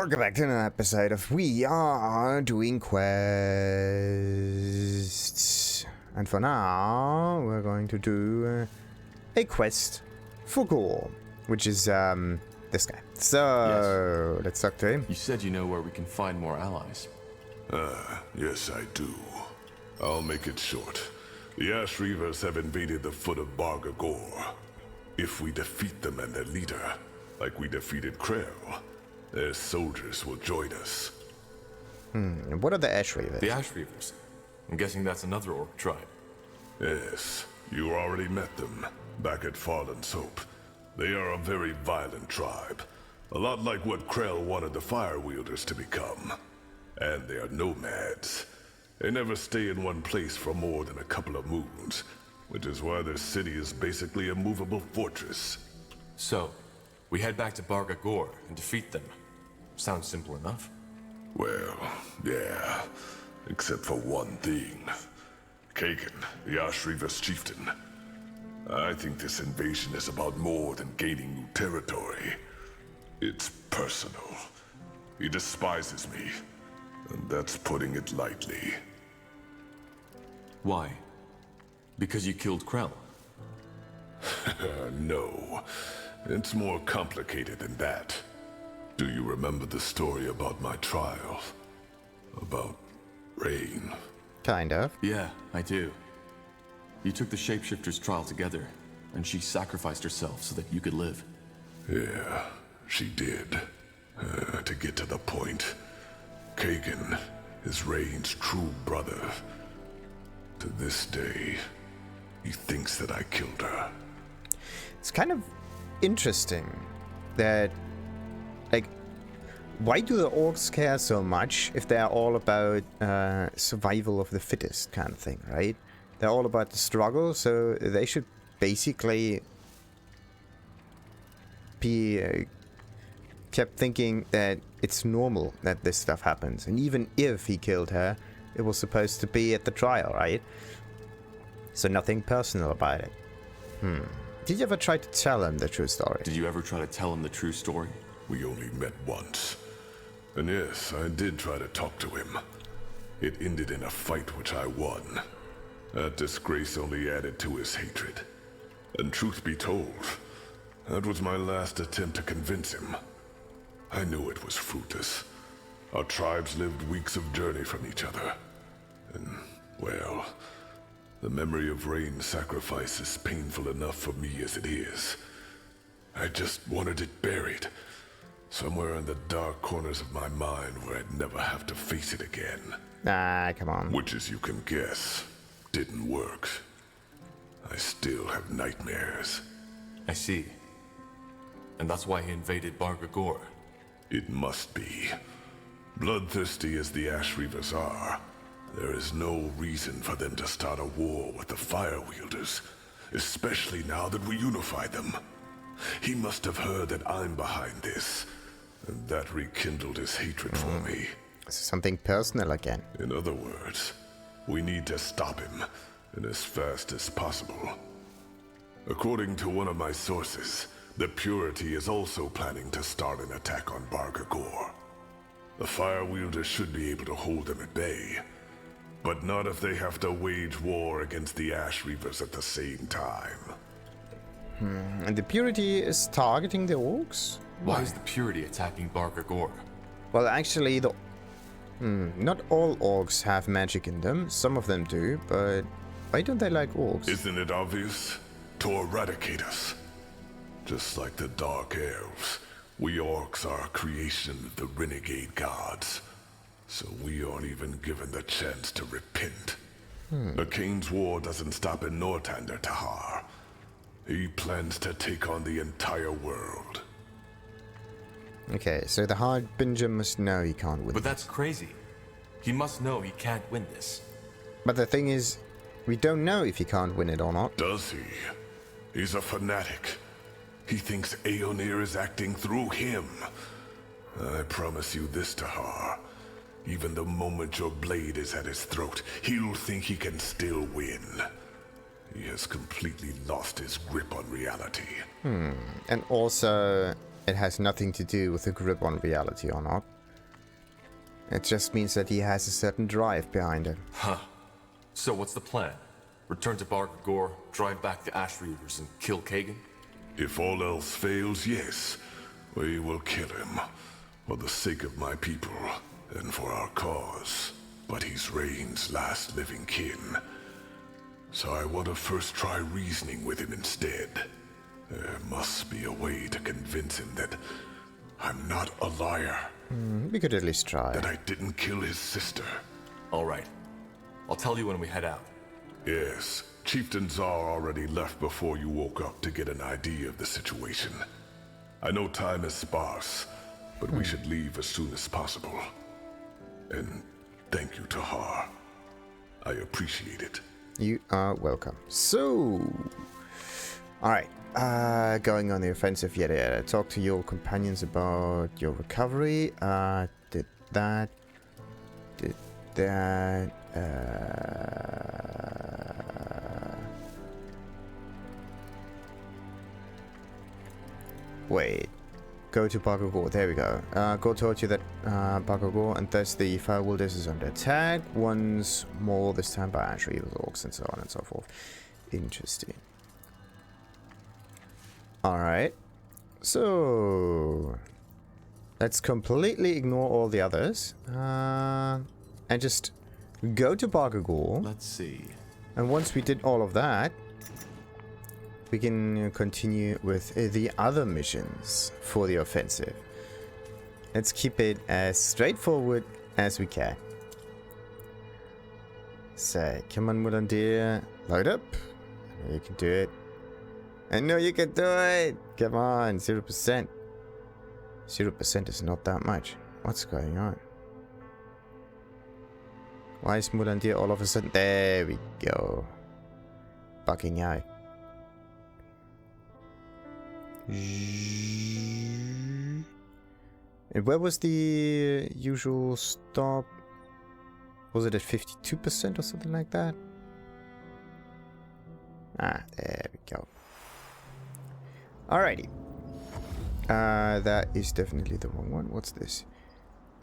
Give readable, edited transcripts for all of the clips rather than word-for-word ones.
Welcome back to another episode of We Are Doing Quests. And for now, we're going to do a quest for Gore, which is this guy. So, let's talk to him. You said you know where we can find more allies. Yes I do. I'll make it short. The Ash Reavers have invaded the foot of Barga Gor. If we defeat them and their leader, like we defeated Krell, their soldiers will join us. What are the Ash Reavers? The Ash Reavers. I'm guessing that's another orc tribe. Yes, you already met them, back at Farland's Hope. They are a very violent tribe. A lot like what Krell wanted the Fire Wielders to become. And they are nomads. They never stay in one place for more than a couple of moons, which is why their city is basically a movable fortress. So, we head back to Barga Gor and defeat them. Sounds simple enough. Well, yeah, except for one thing. Kagan, the Ash Reavers chieftain. I think this invasion is about more than gaining new territory. It's personal. He despises me, and that's putting it lightly. Why? Because you killed Krell? No, it's more complicated than that. Do you remember the story about my trial? About Rain? Kind of. Yeah, I do. You took the Shapeshifter's trial together, and she sacrificed herself so that you could live. Yeah, she did. To get to the point, Kagan is Rain's true brother. To this day, he thinks that I killed her. It's kind of interesting that, like, why do the orcs care so much if they're all about survival of the fittest kind of thing, right? They're all about the struggle, so they should basically be kept thinking that it's normal that this stuff happens. And even if he killed her, it was supposed to be at the trial, right? So nothing personal about it. Did you ever try to tell him the true story? Did you ever try to tell him the true story? We only met once. And yes, I did try to talk to him. It ended in a fight which I won. That disgrace only added to his hatred. And truth be told, that was my last attempt to convince him. I knew it was fruitless. Our tribes lived weeks of journey from each other. And, well, the memory of Rain's sacrifice is painful enough for me as it is. I just wanted it buried. Somewhere in the dark corners of my mind where I'd never have to face it again. Ah, come on. Which, as you can guess, didn't work. I still have nightmares. I see. And that's why he invaded Barga Gor. It must be. Bloodthirsty as the Ash Reavers are, there is no reason for them to start a war with the Fire Wielders, especially now that we unify them. He must have heard that I'm behind this, and that rekindled his hatred for me. This is something personal again. In other words, we need to stop him, and as fast as possible. According to one of my sources, the Purity is also planning to start an attack on Barga Gor. The Fire Wielders should be able to hold them at bay, but not if they have to wage war against the Ash Reavers at the same time. And the Purity is targeting the orcs? Why is the Purity attacking Barga Gor? Well, actually, not all orcs have magic in them. Some of them do, but why don't they like orcs? Isn't it obvious? To eradicate us. Just like the Dark Elves, we orcs are a creation of the renegade gods. So we aren't even given the chance to repent. The Kane's war doesn't stop in Northander, Tahar. He plans to take on the entire world. Okay, so the Harbinger must know he can't win. But that's crazy. He must know he can't win this. But the thing is, we don't know if he can't win it or not. Does he? He's a fanatic. He thinks Aeonir is acting through him. I promise you this, Tahar. Even the moment your blade is at his throat, he'll think he can still win. He has completely lost his grip on reality. And also, it has nothing to do with the grip on reality or not. It just means that he has a certain drive behind it. Huh. So what's the plan? Return to Barga Gor, drive back the Ash Reavers, and kill Kagan? If all else fails, yes. We will kill him. For the sake of my people, and for our cause. But he's Rain's last living kin. So I want to first try reasoning with him instead. There must be a way to convince him that I'm not a liar. We could at least try. That I didn't kill his sister. All right. I'll tell you when we head out. Yes, Chieftain Czar already left before you woke up to get an idea of the situation. I know time is sparse, but we should leave as soon as possible. And thank you, Tahar. I appreciate it. You are welcome. So, alright. Going on the offensive yet. Talk to your companions about your recovery. Did that. Wait. Go to Barga Gor. There we go. Gor told you that Barga Gor and thus the Fire Wilderness is under attack. Once more, this time by Ash Reavers, orcs, and so on and so forth. Interesting. Alright. So let's completely ignore all the others. And just go to Barga Gor. Let's see. And once we did all of that, we can continue with the other missions for the offensive. Let's keep it as straightforward as we can. So, come on, Northander, load up. You can do it. I know you can do it. Come on, 0%. 0% is not that much. What's going on? Why is Northander all of a sudden? There we go. Bugging out. And where was the usual stop? Was it at 52% or something like that? Ah, there we go. Alrighty. That is definitely the wrong one. What's this?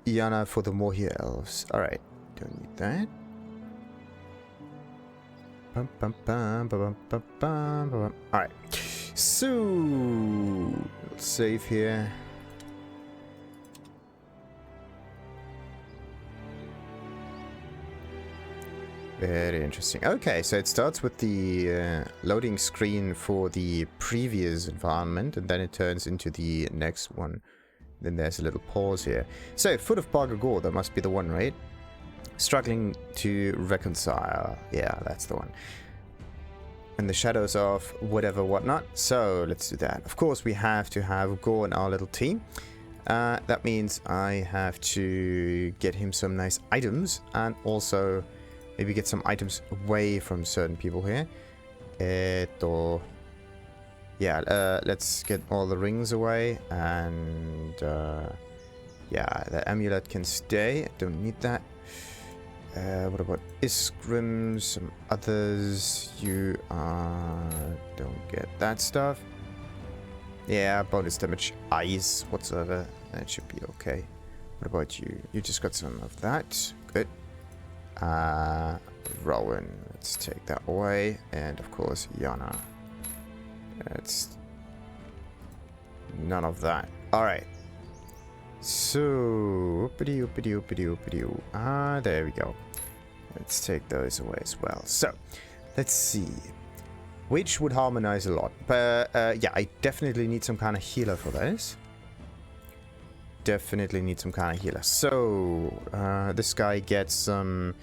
Iana for the Mohir elves. Alright, don't need that. Alright. So, let's save here. Very interesting. Okay, so it starts with the loading screen for the previous environment, and then it turns into the next one. Then there's a little pause here. So, Foot of Barga Gor, that must be the one, right? Struggling to reconcile. Yeah, that's the one. And the shadows of whatever whatnot. So let's do that. Of course, we have to have Gor in our little team. That means I have to get him some nice items, and also maybe get some items away from certain people here. Yeah, let's get all the rings away, and yeah, the amulet can stay. Don't need that. What about Iskrim? Some others. You don't get that stuff. Yeah, bonus damage ice whatsoever. That should be okay. What about you? You just got some of that. Good. Rowan. Let's take that away. And of course, Yana. That's none of that. Alright. So, there we go. Let's take those away as well. So, let's see. Which would harmonize a lot. But, yeah, I definitely need some kind of healer for this. Definitely need some kind of healer. So, this guy gets some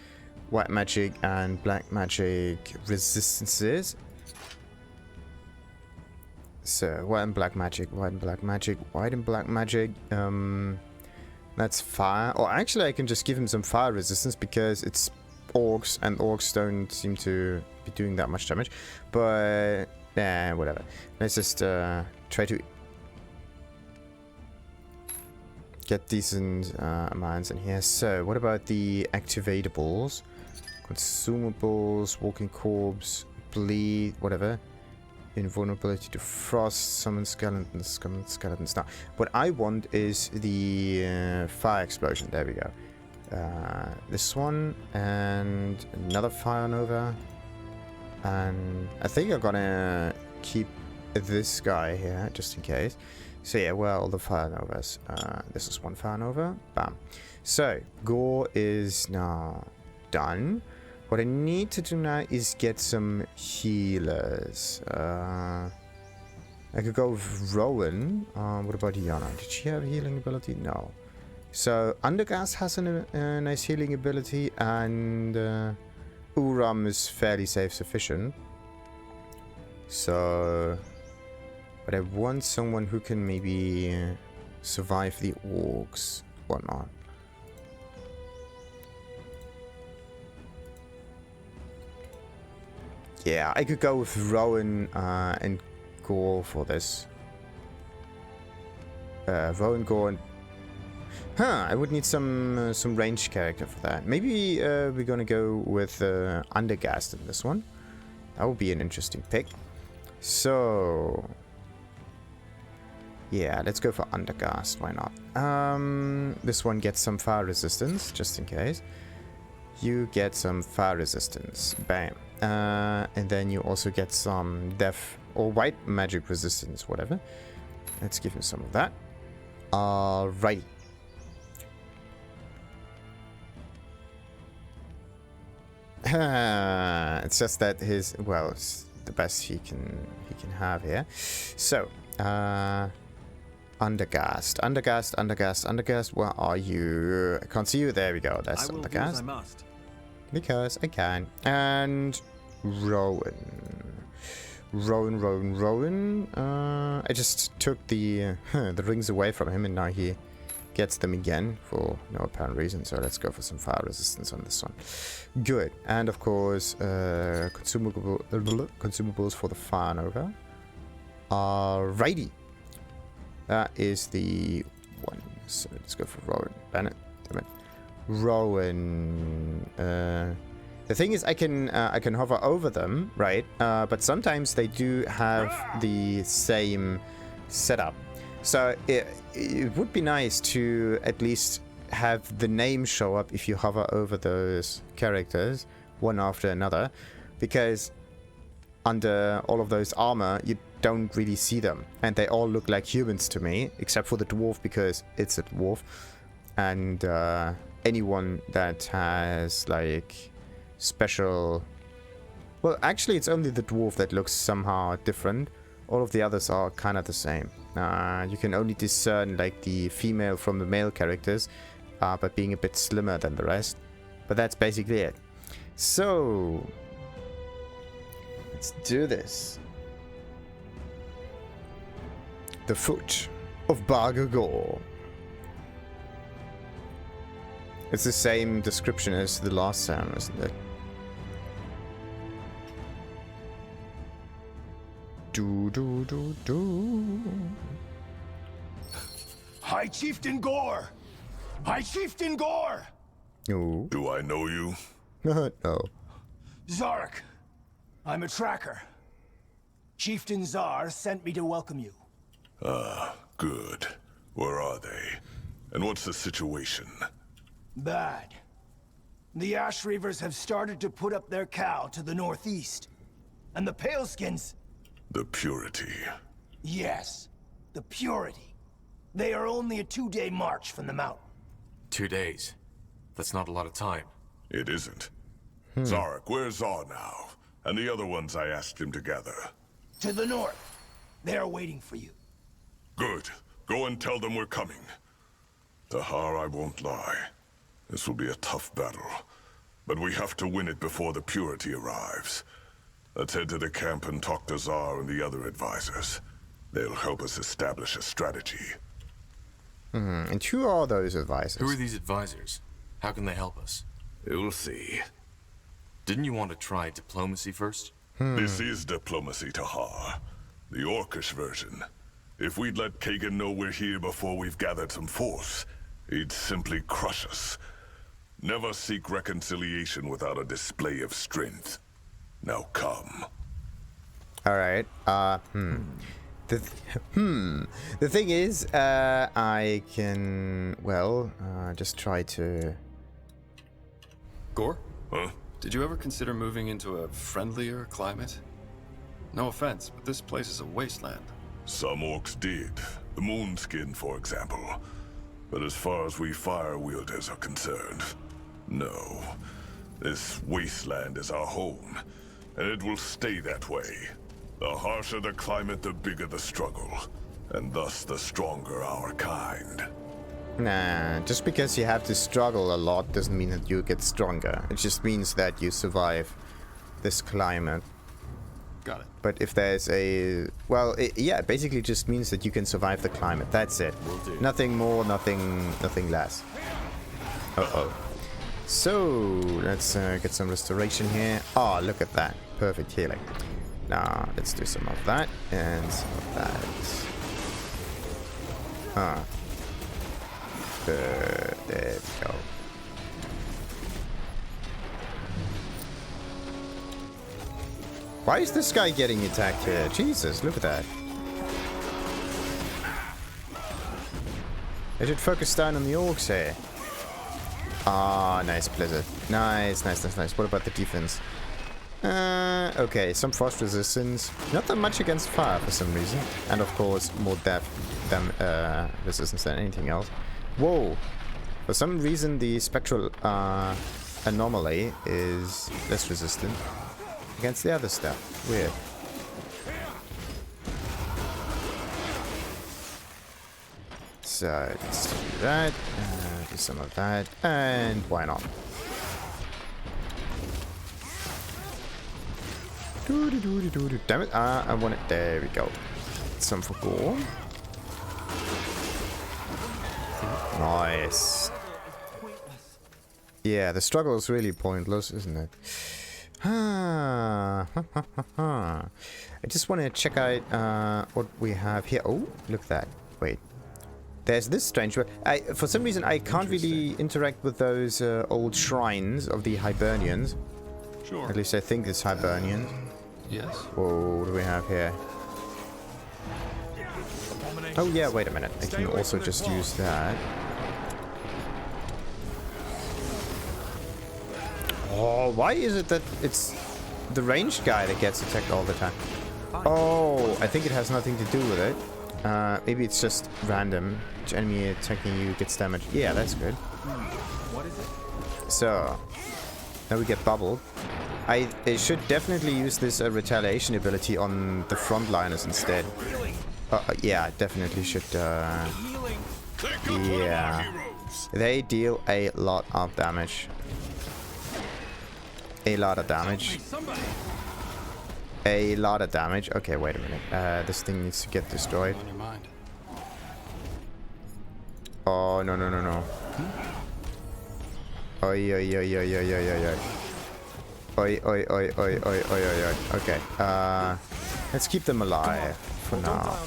white magic and black magic resistances. So, white and black magic, white and black magic, white and black magic. That's fire. Or actually, I can just give him some fire resistance because it's orcs, and orcs don't seem to be doing that much damage. But, yeah, whatever. Let's just try to get decent amounts in here. So, what about the activatables? Consumables, walking corpse, bleed, whatever. invulnerability to frost, summon skeletons. Now, what I want is the fire explosion. There we go. This one and another fire nova. And I think I'm gonna keep this guy here just in case. So yeah, well, the fire novas. This is one fire nova. Bam. So Gore is now done. What I need to do now is get some healers. I could go with Rowan. What about Yana? Did she have a healing ability? No. So Undergast has a nice healing ability, and Uram is fairly self-sufficient. So, but I want someone who can maybe survive the orcs, whatnot. Yeah, I could go with Rowan and Gore for this. Rowan, Gore, and... Huh, I would need some ranged character for that. Maybe we're gonna go with Undergast in this one. That would be an interesting pick. So... yeah, let's go for Undergast, why not? This one gets some fire resistance, just in case. You get some fire resistance. Bam. And then you also get some death or white magic resistance, whatever. Let's give him some of that. Alrighty. It's just that his, well, it's the best he can have here. So, Undergast. Where are you? I can't see you. There we go. That's Undergast. Because I can. And Rowan. I just took the rings away from him, and now he gets them again for no apparent reason. So let's go for some fire resistance on this one. Good. And of course, consumables for the fire nova. Alrighty. That is the one. So let's go for Rowan. Bennett. Damn it. Rowan. The thing is, I can hover over them, right? But sometimes they do have the same setup. So it would be nice to at least have the name show up if you hover over those characters one after another, because under all of those armor you don't really see them, and they all look like humans to me, except for the dwarf, because it's a dwarf. And anyone that has like special, well, actually it's only the dwarf that looks somehow different. All of the others are kind of the same. You can only discern like the female from the male characters, but being a bit slimmer than the rest. But that's basically it. So let's do this. The Foot of Barga Gor. It's the same description as the last sound, isn't it? Do. High Chieftain Gore! High Chieftain Gore! No. Do I know you? No. Zarek, I'm a tracker. Chieftain Zar sent me to welcome you. Good. Where are they? And what's the situation? Bad. The Ash Reavers have started to put up their cow to the northeast. And the Paleskins... The Purity. Yes, the Purity. They are only a 2-day march from the mountain. 2 days. That's not a lot of time. It isn't. Zarek, where's Zar now? And the other ones I asked him to gather? To the north. They are waiting for you. Good. Go and tell them we're coming. Tahar, I won't lie. This will be a tough battle. But we have to win it before the Purity arrives. Let's head to the camp and talk to Zar and the other advisors. They'll help us establish a strategy. And who are those advisors? Who are these advisors? How can they help us? You'll see. Didn't you want to try diplomacy first? This is diplomacy, Tahar. The Orcish version. If we'd let Kagan know we're here before we've gathered some force, he'd simply crush us. Never seek reconciliation without a display of strength. Now come. Alright. The thing is, I can, well, just try to... Gor? Huh? Did you ever consider moving into a friendlier climate? No offense, but this place is a wasteland. Some orcs did. The Moonskin, for example. But as far as we fire wielders are concerned, no. This wasteland is our home, and it will stay that way. The harsher the climate, the bigger the struggle, and thus the stronger our kind. Nah, just because you have to struggle a lot doesn't mean that you get stronger. It just means that you survive this climate. Got it. But if there's a... Well, yeah, it basically just means that you can survive the climate. That's it. Will do. Nothing more, nothing less. Uh-oh. So, let's get some restoration here. Oh, look at that. Perfect healing. Now, let's do some of that and some of that. There we go. Why is this guy getting attacked here? Jesus, look at that. I should focus down on the orcs here. Ah, nice, Blizzard. Nice. What about the defense? Okay, some frost resistance. Not that much against fire for some reason. And of course, more depth resistance than anything else. Whoa! For some reason, the spectral anomaly is less resistant against the other stuff. Weird. So, let's do that. Do some of that. And why not? Damn it. I want it. There we go. Some for Gor. Nice. Yeah, the struggle is really pointless, isn't it? I just want to check out what we have here. Oh, look at that. Wait. There's this strange one. For some reason, I can't really interact with those old shrines of the Hibernians. Sure. At least I think it's Hibernians. Yes. Whoa, what do we have here? Oh yeah, wait a minute. I can also just use that. Oh, why is it that it's the ranged guy that gets attacked all the time? Oh, I think it has nothing to do with it. Maybe it's just random. Each enemy attacking you gets damaged. Yeah, that's good. What is it? So, now we get bubbled. I should definitely use this retaliation ability on the frontliners instead. Yeah, definitely should. Yeah, they deal a lot of damage. A lot of damage. A lot of damage. Okay, wait a minute. This thing needs to get destroyed. On your mind. Oh no. Oi. Okay. Let's keep them alive for now.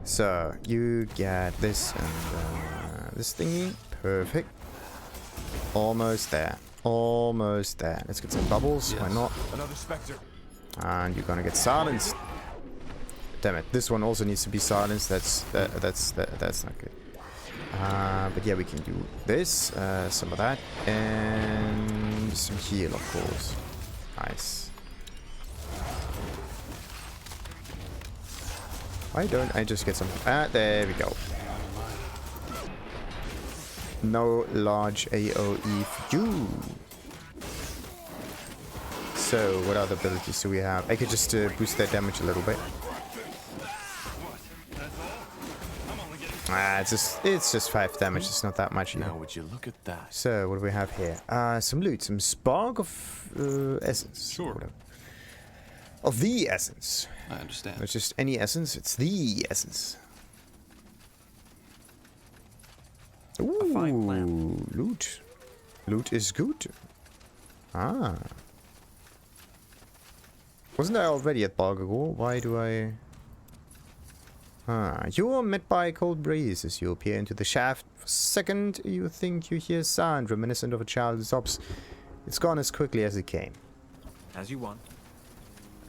So you get this and this thingy. Perfect. Almost there. Let's get some bubbles. Yes. Why not? Another specter. And you're gonna get silenced. Damn it! This one also needs to be silenced. That's not good. But yeah, we can do this, some of that, and some heal, of course. Nice. Why don't I just get some? There we go. No large AoE for you. So, what other abilities do we have? I could just boost their damage a little bit. It's just 5 damage. It's not that much. Now, would you look at that? So, what do we have here? Some loot, some spark of essence. Sure. Whatever. Of the essence. I understand. It's just any essence. It's the essence. Ooh, loot. Loot is good. Ah. Wasn't I already at Barga Gor? Why do I... You are met by a cold breeze as you appear into the shaft. For a second, you think you hear sound reminiscent of a child's sobs. It's gone as quickly as it came. As you want.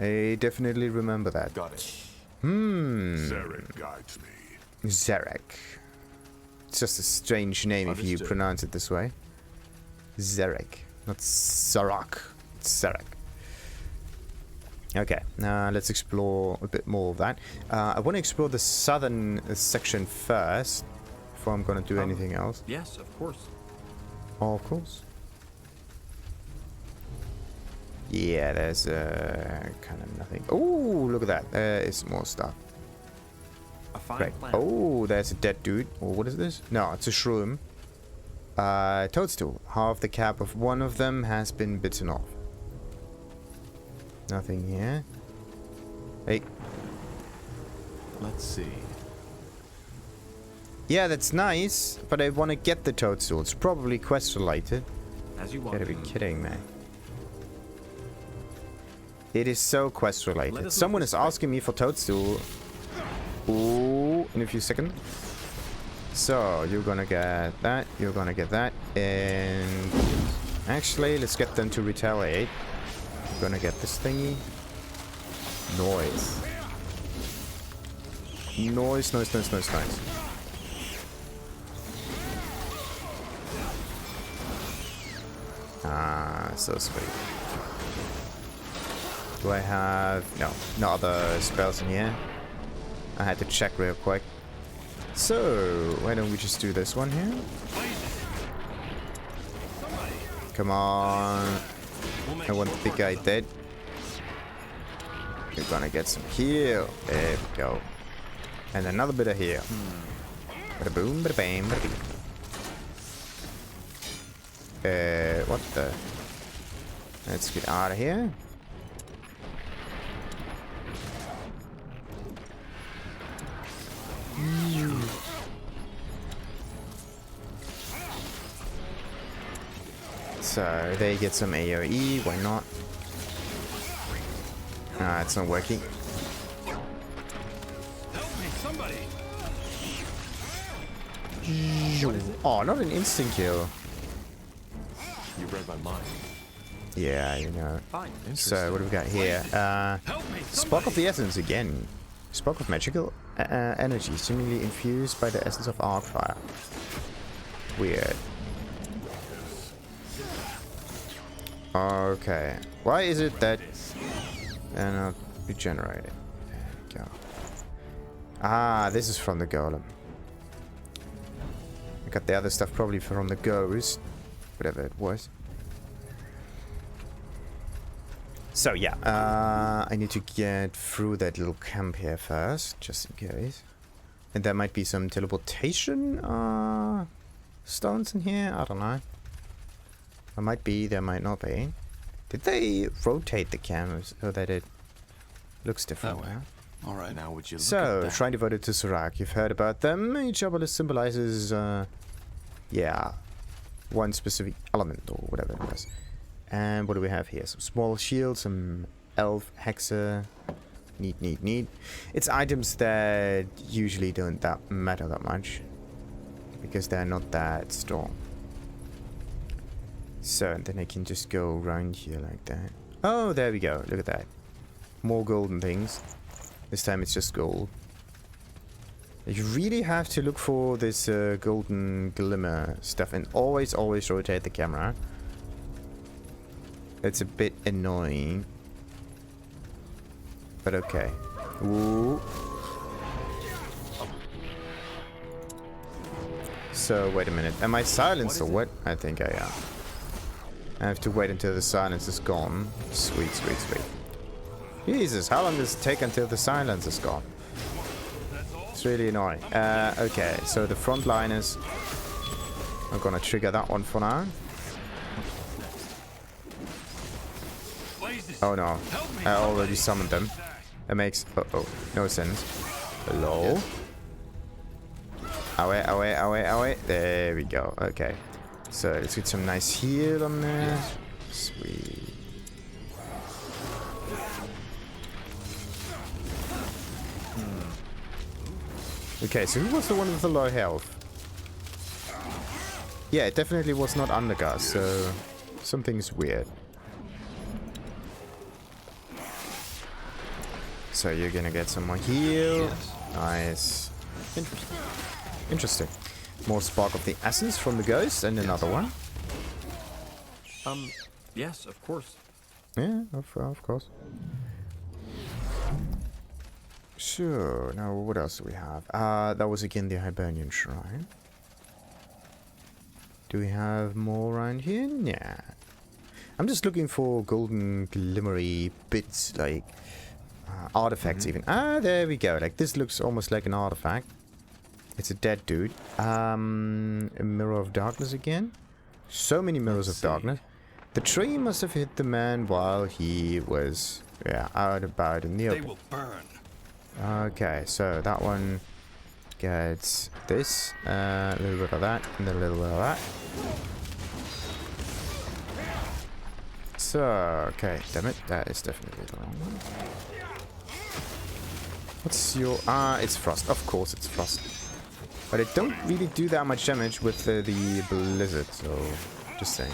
I definitely remember that. Got it. Zarek guides me. Zarek. It's just a strange name if you Understood. pronounce it this way. Zarek. Not Zarok. It's Zarek. Okay, let's explore a bit more of that. I want to explore the southern section first, before I'm going to do anything else. Yes, of course. Oh, of course. Yeah, there's kind of nothing. Oh, look at that. There is more stuff. A fine Great. plan. Oh, there's a dead dude. Oh, what is this? No, it's a shroom. Toadstool. Half the cap of one of them has been bitten off. Nothing here. Hey. Let's see. Yeah, that's nice, but I want to get the toadstool. It's probably quest related. As you Gotta want. be kidding me. It is so quest Let related. us Someone look is this way. asking me for toadstool. Ooh, in a few seconds. So, you're gonna get that, you're gonna get that, and actually, let's get them to retaliate. Gonna get this thingy. Noise. Noise, noise, noise, noise, noise. Ah, so sweet. Do I have... no other spells in here. I had to check real quick. So, why don't we just do this one here? Come on. I want the big guy dead. You're gonna get some heal. There we go. And another bit of heal. Bada boom, bada bam, bada beep. What the? Let's get out of here. So they get some AoE, why not? Ah, it's not working. Oh, not an instant kill. You read my mind. Yeah, you know. Fine. So what do we got here? Spark of the Essence again. Spark of magical energy, seemingly infused by the essence of Arcfire. Weird. Okay. Why is it that... not regenerated? There we go. Ah, this is from the golem. I got the other stuff probably from the ghost. Whatever it was. So yeah, I need to get through that little camp here first, just in case. And there might be some teleportation stones in here, I don't know. There might be, there might not be. Did they rotate the cameras so that it looks different? That way. Huh? All right. Now would you look So, at that? shrine devoted to Surak. You've heard about them. Each obelisk symbolizes, yeah, one specific element or whatever it was. And what do we have here? Some small shields, some elf hexer. Neat, neat, neat. It's items that usually don't matter that much, because they're not that strong. So, and then I can just go around here like that. Oh, there we go. Look at that. More golden things. This time it's just gold. You really have to look for this golden glimmer stuff, and always rotate the camera. It's a bit annoying. But okay. Ooh. So, wait a minute. Am I silenced or what? I think I am. I have to wait until the silence is gone. Sweet, sweet, sweet. Jesus, how long does it take until the silence is gone? It's really annoying. Okay, so the frontliners. I'm gonna trigger that one for now. Oh no, I already summoned them. That makes no sense. Hello? Away, away, away, away. There we go. Okay. So let's get some nice heal on there. Sweet. Okay, so who was the one with the low health? Yeah, it definitely was not Undergast, so something's weird. So you're gonna get some more heal. Yes. Nice. Interesting. Interesting. More Spark of the Essence from the Ghost and another one. Yes, of course. Yeah, of course. So, now what else do we have? That was again the Hibernian Shrine. Do we have more around here? Yeah. I'm just looking for golden glimmery bits, like artifacts even. Ah, there we go. Like, this looks almost like an artifact. It's a dead dude. A Mirror of Darkness again. So many Mirrors of Darkness. The tree must have hit the man while he was, yeah, out about in the open. They will burn. Okay, so that one gets this, a little bit of that, and a little bit of that. So, okay, damn it, that is definitely the wrong one. What's your... it's Frost. Of course it's Frost. But it don't really do that much damage with the Blizzard, so just saying.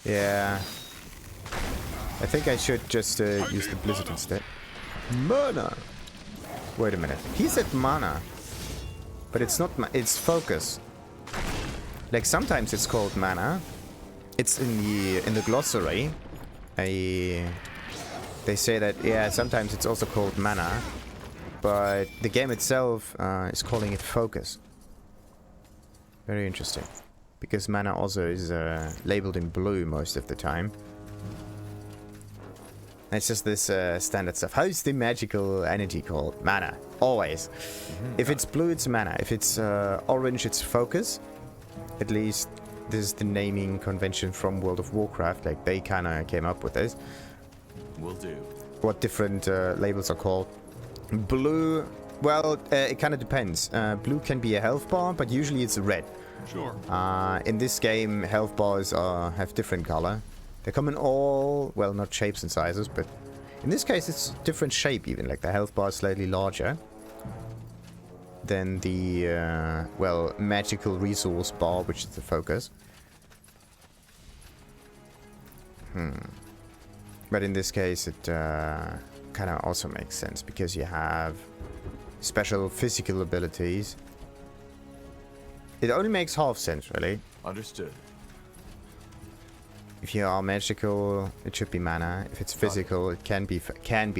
Yeah. I think I should just use the Blizzard instead. Mana! Wait a minute. He said mana. But it's not it's focus. Like sometimes it's called mana. It's in the glossary. They say that, yeah, sometimes it's also called mana. But the game itself is calling it focus. Very interesting. Because mana also is labeled in blue most of the time. It's just this standard stuff. How's the magical energy called? Mana. Always. If it's blue, it's mana. If it's orange, it's focus. At least this is the naming convention from World of Warcraft. Like, they kind of came up with this. Will do. What different labels are called. Blue, well, it kind of depends. Blue can be a health bar, but usually it's red. Sure. In this game, health bars have different color. They come in all, well, not shapes and sizes, but in this case it's different shape even. Like the health bar is slightly larger than the, well, magical resource bar, which is the focus. But in this case it kind of also makes sense because you have special physical abilities. It only makes half sense, really. Understood. If you are magical, it should be mana. If it's physical, it can be,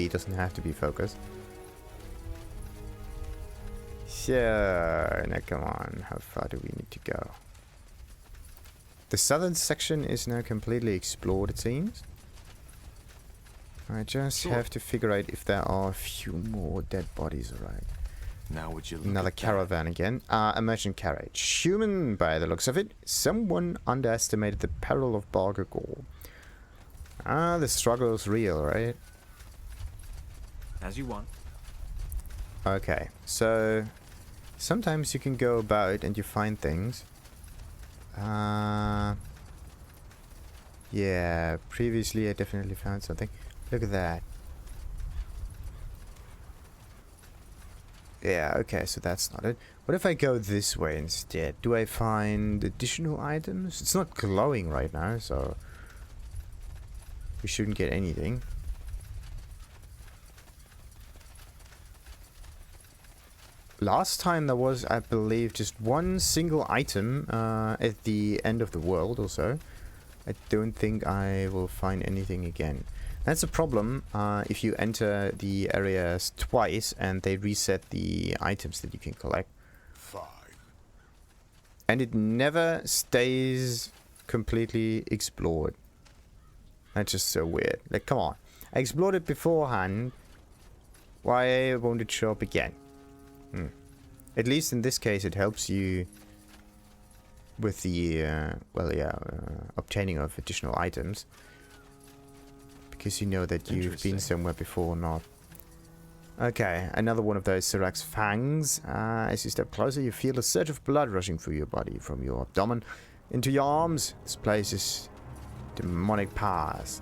doesn't have to be focused. So, now come on, how far do we need to go? The southern section is now completely explored, it seems. I just have to figure out if there are a few more dead bodies around. Now would you look Another at caravan again. A merchant carriage. Human, by the looks of it. Someone underestimated the peril of Barga Gor. The struggle is real, right? As you want. Okay, so sometimes you can go about and you find things. Yeah, previously I definitely found something. Look at that. Yeah, okay, so that's not it. What if I go this way instead? Do I find additional items? It's not glowing right now, so we shouldn't get anything. Last time there was, I believe, just one single item at the end of the world or so. I don't think I will find anything again. That's a problem if you enter the areas twice and they reset the items that you can collect. Fine. And it never stays completely explored. That's just so weird. Like, come on. I explored it beforehand. Why won't it show up again? At least in this case it helps you with the, obtaining of additional items. Because you know that you've been somewhere before or not. Okay, another one of those Sirach's fangs. As you step closer, you feel a surge of blood rushing through your body, from your abdomen into your arms. This place is demonic powers.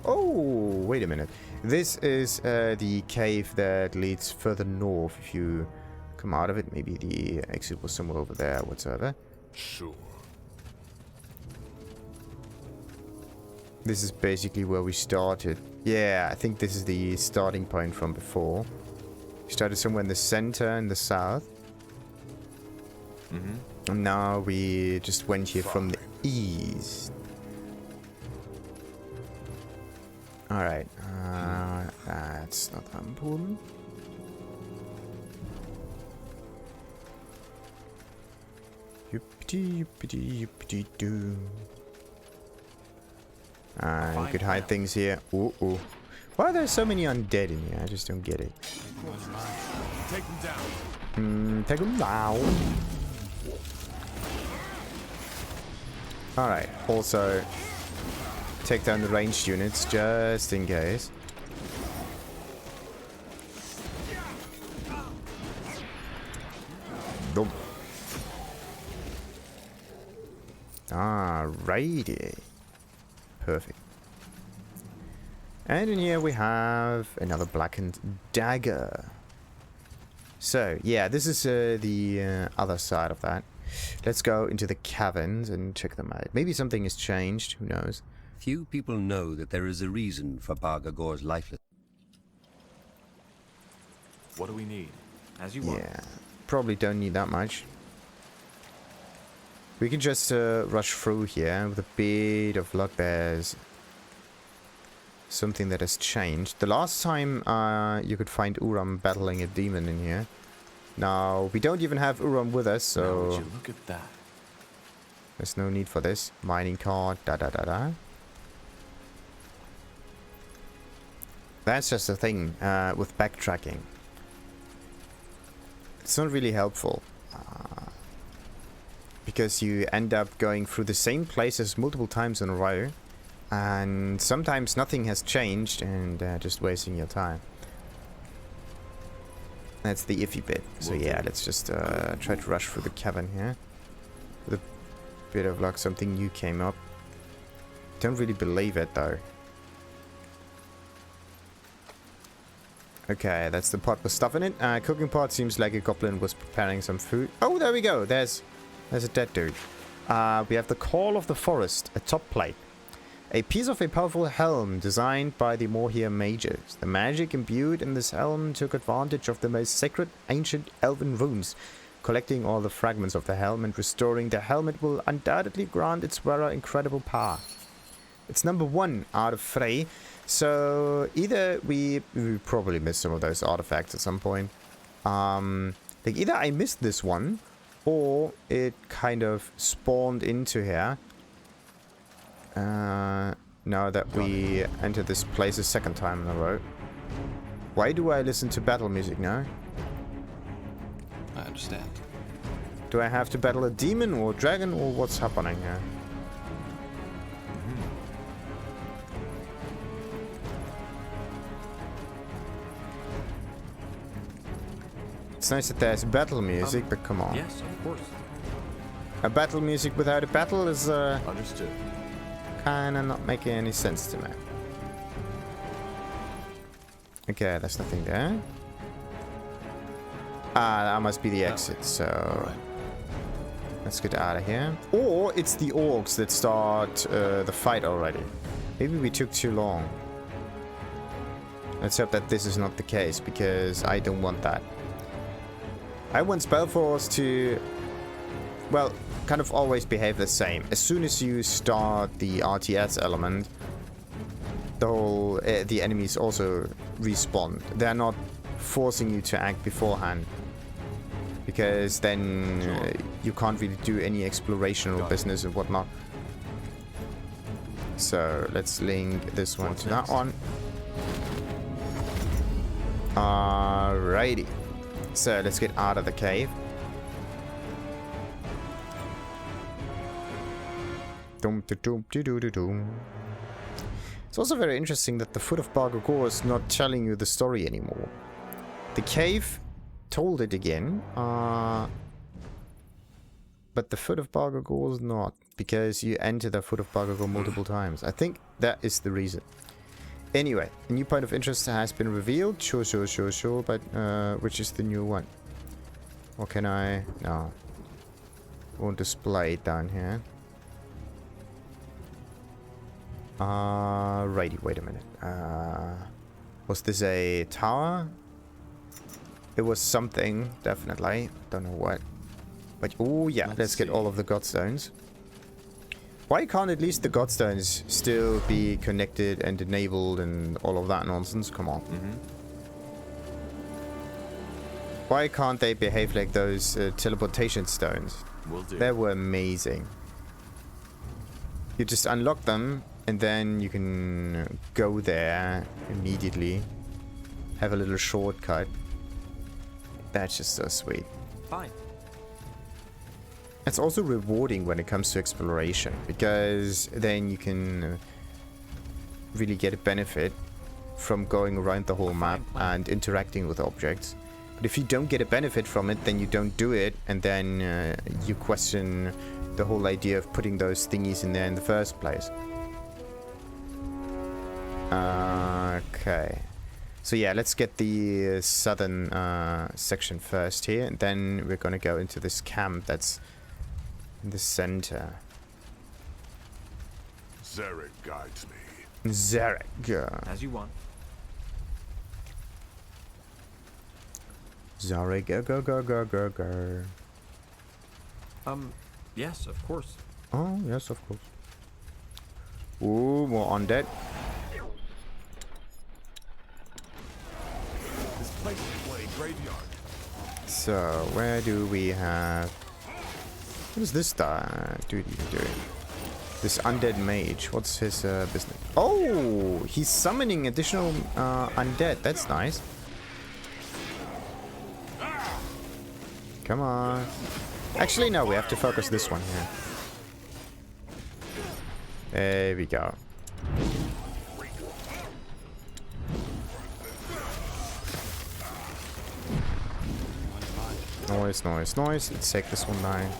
Oh, wait a minute. This is the cave that leads further north. If you come out of it, maybe the exit was somewhere over there, whatsoever. Sure. This is basically where we started. Yeah, I think this is the starting point from before. We started somewhere in the center, in the south. And now we just went here from the east. Alright, that's not that important. Yippity-yippity-yippity-doo. You could hide things here. Ooh. Why are there so many undead in here? I just don't get it. Take them down. Take them down. Alright, also take down the ranged units just in case. Nope. Alrighty. Perfect. And in here we have another blackened dagger. So, yeah, this is the other side of that. Let's go into the caverns and check them out. Maybe something has changed, who knows. Few people know that there is a reason for Barga Gor's lifeless. What do we need? As you want. Yeah, probably don't need that much. We can just rush through here with a bit of luck. There's something that has changed. The last time you could find Uram battling a demon in here. Now, we don't even have Uram with us, Now, so would you look at that? there's no need for this. Mining card, da-da-da-da. That's just the thing with backtracking. It's not really helpful. Because you end up going through the same places multiple times in a row. And sometimes nothing has changed and just wasting your time. That's the iffy bit. So yeah, let's just try to rush through the cavern here. With a bit of luck, something new came up. Don't really believe it though. Okay, that's the pot with stuff in it. Cooking pot seems like a goblin was preparing some food. Oh, there we go. There's a dead dude. We have the Call of the Forest, a top plate. A piece of a powerful helm designed by the Morhir mages. The magic imbued in this helm took advantage of the most sacred ancient elven runes. Collecting all the fragments of the helm and restoring the helmet will undoubtedly grant its wearer incredible power. It's number 1 out of 3. So either we probably missed some of those artifacts at some point. Like either I missed this one or it kind of spawned into here. Now that we entered this place a second time in a row. Why do I listen to battle music now? I understand. Do I have to battle a demon or dragon or what's happening here? It's nice that there's battle music, but come on. Yes, of course. A battle music without a battle is Understood. kinda not making any sense to me. Okay, there's nothing there. That must be the exit, so let's get out of here. Or it's the orcs that start the fight already. Maybe we took too long. Let's hope that this is not the case, because I don't want that. I want Spellforce to, well, kind of always behave the same. As soon as you start the RTS element, the whole the enemies also respawn. They're not forcing you to act beforehand, because then you can't really do any explorational business and whatnot. So let's link this one to that one. Alrighty. So let's get out of the cave. It's also very interesting that the Foot of Barga Gor is not telling you the story anymore. The cave told it again, but but the Foot of Barga Gor is not, because you enter the Foot of Barga Gor multiple times. I think that is the reason. Anyway, a new point of interest has been revealed. Sure, but which is the new one? What can I... No. Won't display it down here. Righty, wait a minute. Was this a tower? It was something, definitely. Don't know what. But, oh yeah, let's get all of the Godstones. Why can't at least the Godstones still be connected and enabled and all of that nonsense? Come on. Why can't they behave like those teleportation stones? Will do. They were amazing. You just unlock them and then you can go there immediately. Have a little shortcut. That's just so sweet. Fine. It's also rewarding when it comes to exploration, because then you can really get a benefit from going around the whole map and interacting with objects. But if you don't get a benefit from it, then you don't do it, and then you question the whole idea of putting those thingies in there in the first place. Okay. So yeah, let's get the southern section first here, and then we're gonna go into this camp that's in the center. Zarek guides me. Zarek. As you want. Zarek, go. Yes, of course. Oh, yes, of course. Ooh, more undead. This place is a bloody graveyard. So, where do we have... What is this dude even doing? This undead mage. What's his business? Oh, he's summoning additional undead. That's nice. Come on. Actually, no, we have to focus this one here. There we go. Noise. Let's take this one down.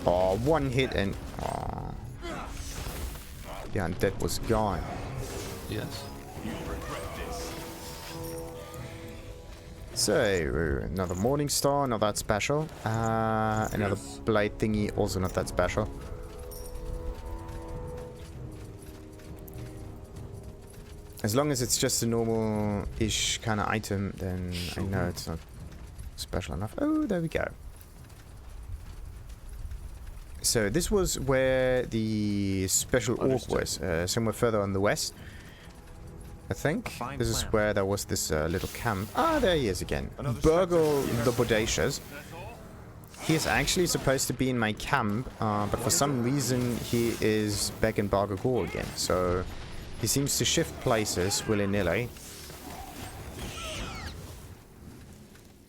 Oh, one hit and... Oh. The undead was gone. Yes. So, another Morning Star, not that special. Another blade thingy, also not that special. As long as it's just a normal-ish kind of item, then I know it's not special enough. Oh, there we go. So this was where the special orc was, somewhere further on the west. I think this is where there was this little camp. Ah, there he is again. Burgle the Bodacious. He is actually supposed to be in my camp, but for some reason he is back in Barga Gor again. So he seems to shift places willy-nilly.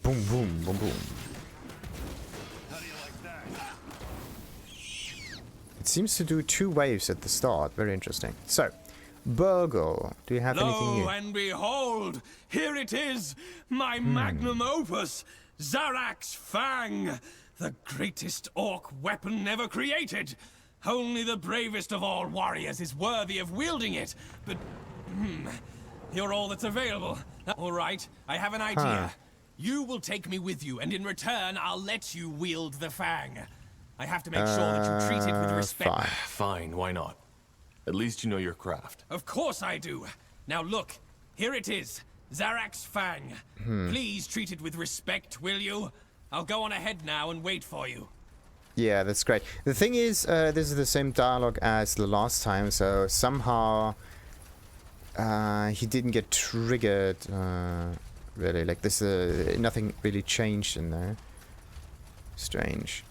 Boom, boom, boom, boom. It seems to do 2 waves at the start. Very interesting. So, Burgle, do you have anything new? Lo and behold, here it is, my magnum opus, Zarak's Fang, the greatest orc weapon ever created. Only the bravest of all warriors is worthy of wielding it, but you're all that's available. All right, I have an idea. You will take me with you, and in return, I'll let you wield the Fang. I have to make sure that you treat it with respect. Fine, why not? At least you know your craft. Of course I do. Now look, here it is, Zarak's Fang. Please treat it with respect, will you? I'll go on ahead now and wait for you. Yeah, that's great. The thing is, this is the same dialogue as the last time, so somehow he didn't get triggered, really. Like, this, nothing really changed in there. Strange.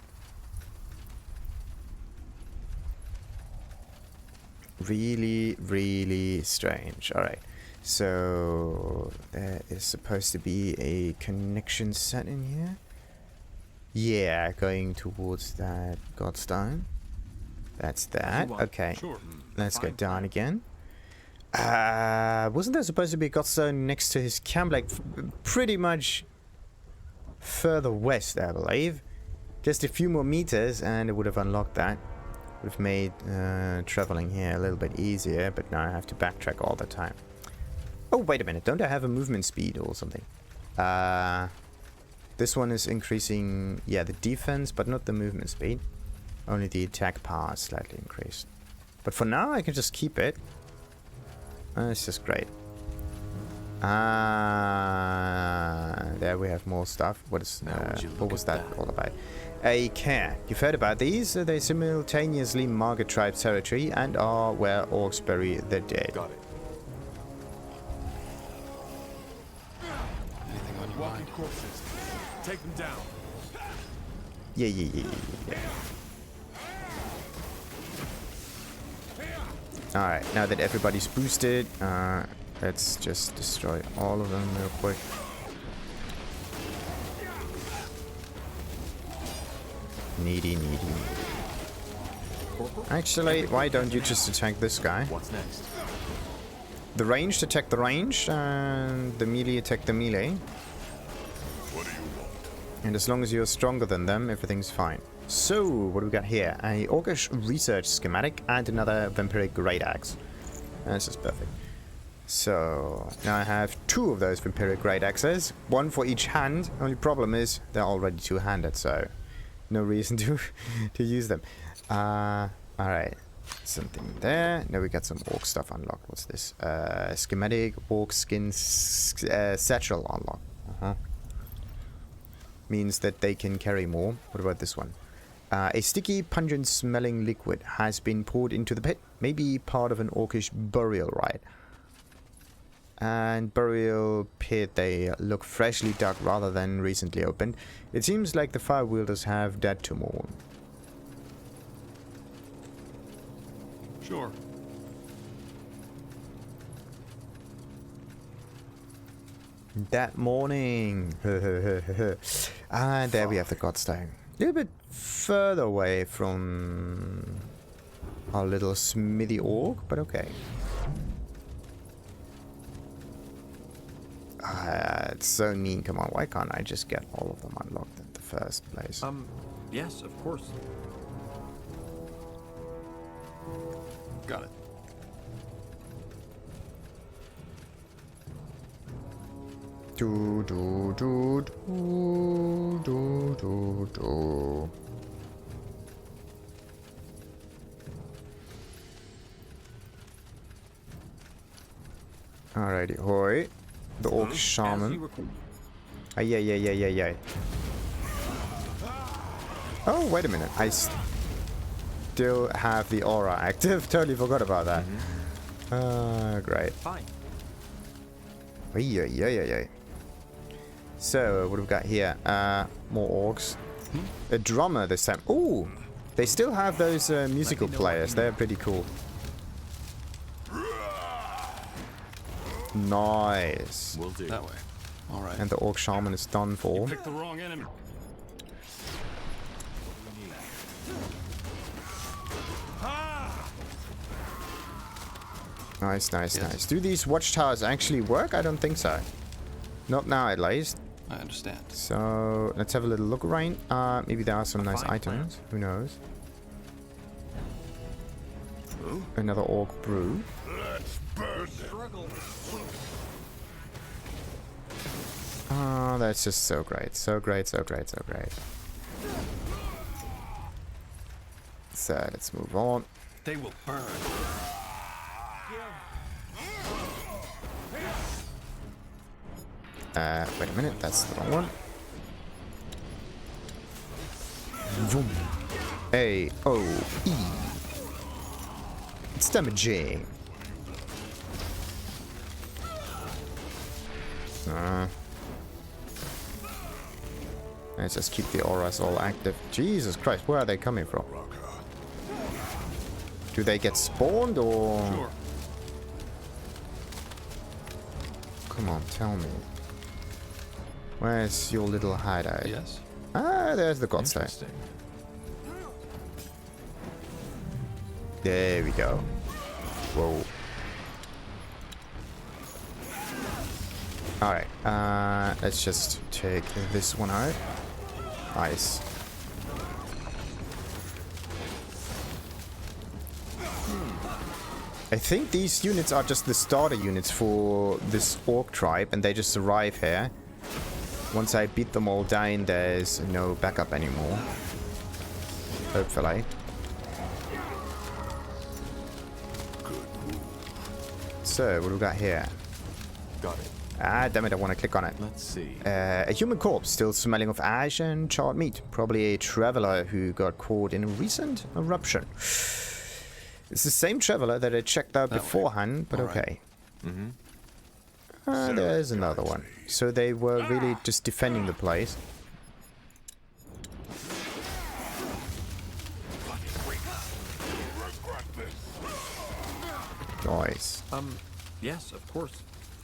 Really, really strange. Alright. So, there is supposed to be a connection set in here. Yeah, going towards that Godstone. That's that. Okay. Sure. Let's go down again. Wasn't there supposed to be a Godstone next to his camp? Like, pretty much further west, I believe. Just a few more meters and it would have unlocked that. Would have made traveling here a little bit easier, but now I have to backtrack all the time. Oh, wait a minute. Don't I have a movement speed or something? This one is increasing, yeah, the defense, but not the movement speed. Only the attack power is slightly increased. But for now, I can just keep it. It's just great. There we have more stuff. What was that all about? A care. You've heard about these? They simultaneously mark a tribe's territory and are where orcs bury their dead. Got it. Anything on your Walking mind? corpses. Take them down. Yeah. Alright, now that everybody's boosted, let's just destroy all of them real quick. Needy. Actually, why don't you just attack this guy? What's next? The ranged attack the ranged, and the melee attack the melee. What do you want? And as long as you're stronger than them, everything's fine. So, what do we got here? A Orcish research schematic and another Vampiric Greataxe. This is perfect. So, now I have 2 of those Vampiric Greataxes, 1 for each hand. Only problem is they're already two-handed, so no reason to use them. Alright. Something there. Now we got some orc stuff unlocked. What's this? Schematic orc skin satchel unlocked. Means that they can carry more. What about this one? A sticky, pungent-smelling liquid has been poured into the pit. Maybe part of an orcish burial rite. And burial pit, they look freshly dug rather than recently opened. It seems like the fire wielders have dead to mourn. Sure. That morning. And there we have the Godstone. A little bit further away from our little smithy orc, but okay. It's so neat. Come on, why can't I just get all of them unlocked in the first place? Yes, of course. Got it. Do. Alrighty, hoi. The orc shaman. Yeah. Oh, wait a minute. I still have the aura active. Totally forgot about that. Great. Fine. Yeah. So, what have we got here? More orcs. A drummer this time. Ooh! They still have those musical players. They're pretty cool. Nice. Will do. That way. All right. And the orc shaman is done for. Pick the wrong enemy. Nice. Do these watchtowers actually work? I don't think so. Not now, at least. I understand. So, let's have a little look around. Maybe there are some nice items. Who knows? Another orc brew. Let's burn them. Oh, that's just so great. So great. So, let's move on. They will burn. Wait a minute, that's the wrong one. Vroom. A-O-E. It's damaging. Let's just keep the auras all active. Jesus Christ, where are they coming from? Do they get spawned or? Sure. Come on, tell me. Where's your little hideout? Yes. Ah, there's the Godstone. Interesting. There we go. Whoa. Alright, let's just take this one out. Nice. I think these units are just the starter units for this orc tribe, and they just arrive here. Once I beat them all down, there's no backup anymore. Hopefully. So, what do we got here? Got it. Ah, damn it, I want to click on it. Let's see. A human corpse, still smelling of ash and charred meat. Probably a traveler who got caught in a recent eruption. It's the same traveler that I checked out beforehand, but okay. There's another one. So they were really just defending the place. Nice. Yes, of course.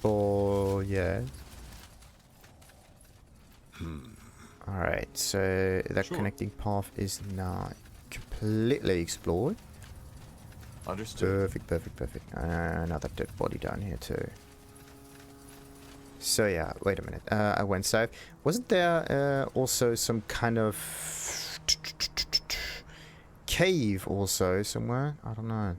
Oh, yeah. Alright, so that connecting path is now completely explored. Understood. Perfect. Another dead body down here too. So yeah, wait a minute. I went south. Wasn't there also some kind of cave also somewhere? I don't know.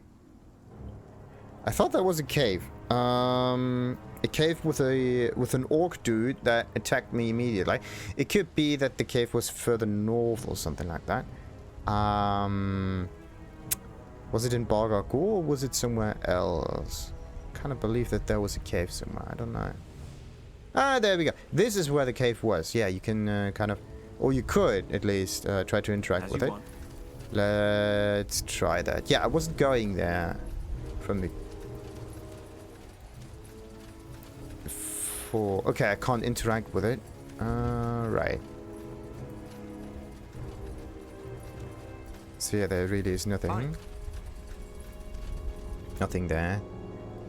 I thought that was a cave. A cave with an orc dude that attacked me immediately. It could be that the cave was further north or something like that. Was it in Barga Gor or was it somewhere else? Kind of believe that there was a cave somewhere. I don't know. Ah, there we go. This is where the cave was. Yeah, you can kind of, or you could at least try to interact with it. Let's try that. Yeah, I wasn't going there from the. Okay, I can't interact with it. Right. So yeah, there really is nothing. Fine. Nothing there.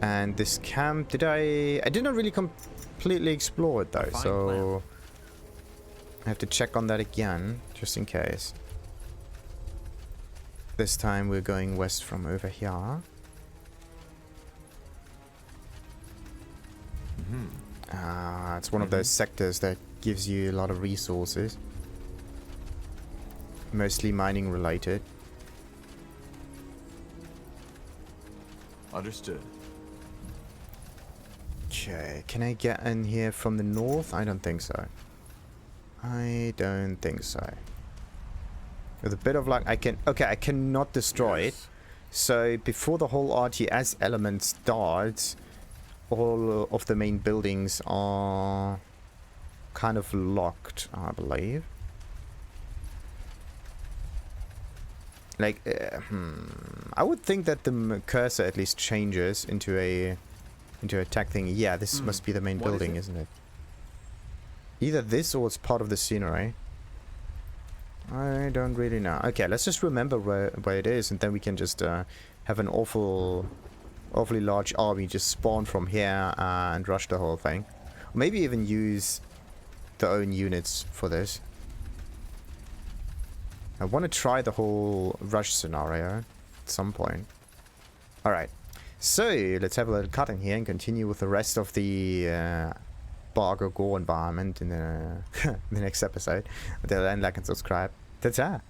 And this camp, I did not really completely explore it though, so I have to check on that again, just in case. This time we're going west from over here. It's one of those sectors that gives you a lot of resources. Mostly mining related. Understood. Okay, can I get in here from the north? I don't think so. I don't think so. With a bit of luck, I can... Okay, I cannot destroy it. So, before the whole RTS element starts, all of the main buildings are kind of locked, I believe. Like, I would think that the cursor at least changes into a attack thing. Yeah, this must be the main building, isn't it? Either this or it's part of the scenery. I don't really know. Okay, let's just remember where it is, and then we can just have an awfully large army just spawn from here and rush the whole thing. Or maybe even use their own units for this. I want to try the whole rush scenario at some point. Alright, so let's have a little cut in here and continue with the rest of the Barga Gor environment in the, the next episode. Until then, like and subscribe. Ta-ta!